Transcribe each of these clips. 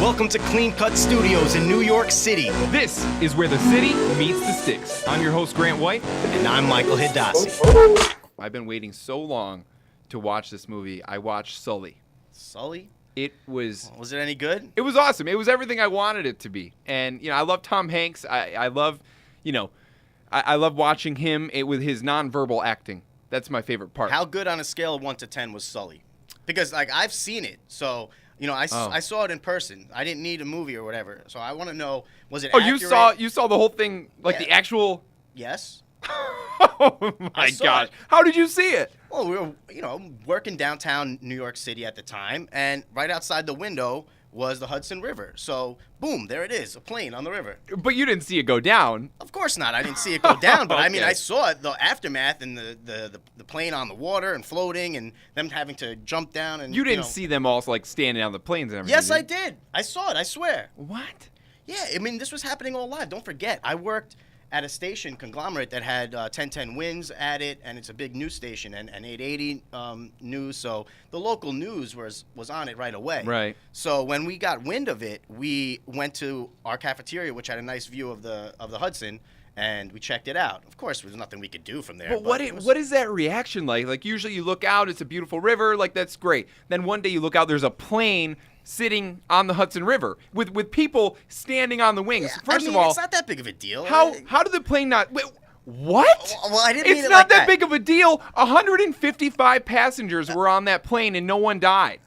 Welcome to Clean Cut Studios in New York City. This is where the city meets the sticks. I'm your host, Grant White. And I'm Michael Hidasi. I've been waiting so long to watch this movie. I watched Sully. Sully? It was... Was it any good? It was awesome. It was everything I wanted it to be. And, I love Tom Hanks. I love, I love watching him with his nonverbal acting. That's my favorite part. How good on a scale of 1 to 10 was Sully? Because, I've seen it, so... I saw it in person. I didn't need a movie or whatever. So I want to know, was it accurate? You saw the whole thing, the actual... Yes. Oh, my gosh. How did you see it? Well, we were, working downtown New York City at the time, and right outside the window was the Hudson River. So, boom, there it is, a plane on the river. But you didn't see it go down. Of course not. I didn't see it go down, but Okay. I saw it, the aftermath and the plane on the water and floating and them having to jump down. And You didn't see them all standing on the planes and everything. Yes, I did. I saw it, I swear. What? Yeah, this was happening all live. Don't forget, I worked at a station conglomerate that had 1010 Winds at it, and it's a big news station, and 880 news. So the local news was on it right away. Right. So when we got wind of it, we went to our cafeteria, which had a nice view of the Hudson, and we checked it out. Of course, there was nothing we could do from there. But what is that reaction like? Like, usually you look out, it's a beautiful river, that's great. Then one day you look out, there's a plane sitting on the Hudson River with people standing on the wings. Yeah, First of all, it's not that big of a deal. How did the plane not... Wait, what? Well, I didn't mean it's it not like that big of a deal. 155 passengers were on that plane and no one died.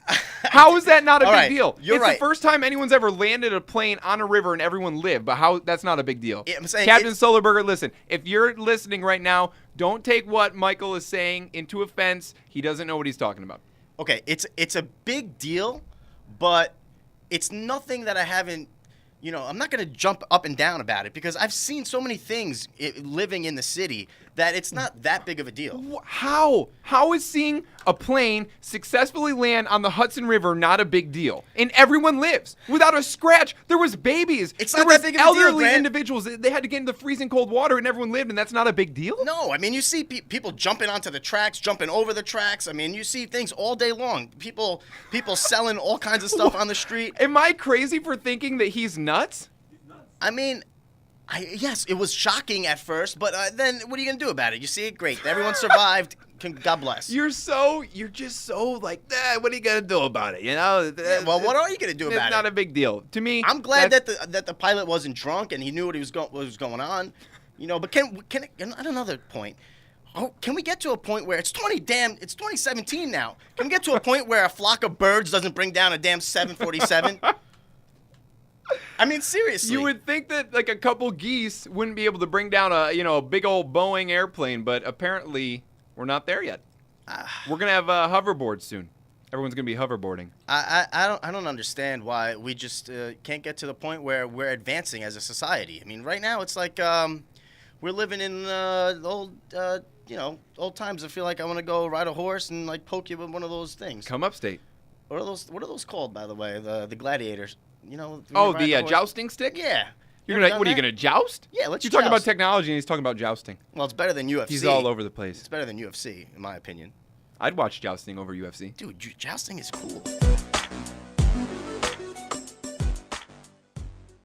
How is that not a big deal? You're right. It's the first time anyone's ever landed a plane on a river and everyone lived, but that's not a big deal. Yeah, I'm saying Captain Solarberger, listen, if you're listening right now, don't take what Michael is saying into offense. He doesn't know what he's talking about. Okay, it's a big deal, but it's nothing that I haven't, I'm not going to jump up and down about it because I've seen so many things living in the city that it's not that big of a deal. How? How is seeing a plane successfully land on the Hudson River not a big deal? And everyone lives without a scratch. There was babies. It's not that big of a deal, elderly Grant. individuals. They had to get in the freezing cold water and everyone lived, and that's not a big deal? No, you see people jumping onto the tracks, jumping over the tracks. You see things all day long. People selling all kinds of stuff on the street. Am I crazy for thinking that he's nuts? Yes, it was shocking at first, but then what are you going to do about it? You see it? Great. Everyone survived. God bless. You're just so what are you going to do about it? Yeah, well, what are you going to do about it? It's not a big deal. To me, I'm glad that the pilot wasn't drunk and he knew what was going on. But can at another point, can we get to a point where it's 2017 now. Can we get to a point where a flock of birds doesn't bring down a damn 747? Seriously. You would think that a couple geese wouldn't be able to bring down a big old Boeing airplane, but apparently we're not there yet. We're gonna have hoverboards soon. Everyone's gonna be hoverboarding. I don't understand why we just can't get to the point where we're advancing as a society. Right now it's like we're living in old times. I feel like I want to go ride a horse and poke you with one of those things. Come upstate. What are those called, by the way? The gladiators. The jousting stick? Yeah. What are you gonna joust? Yeah, let's You're talking about joust. technology and he's talking about jousting. Well, it's better than UFC. He's all over the place. It's better than UFC, in my opinion. I'd watch jousting over UFC. Dude, jousting is cool.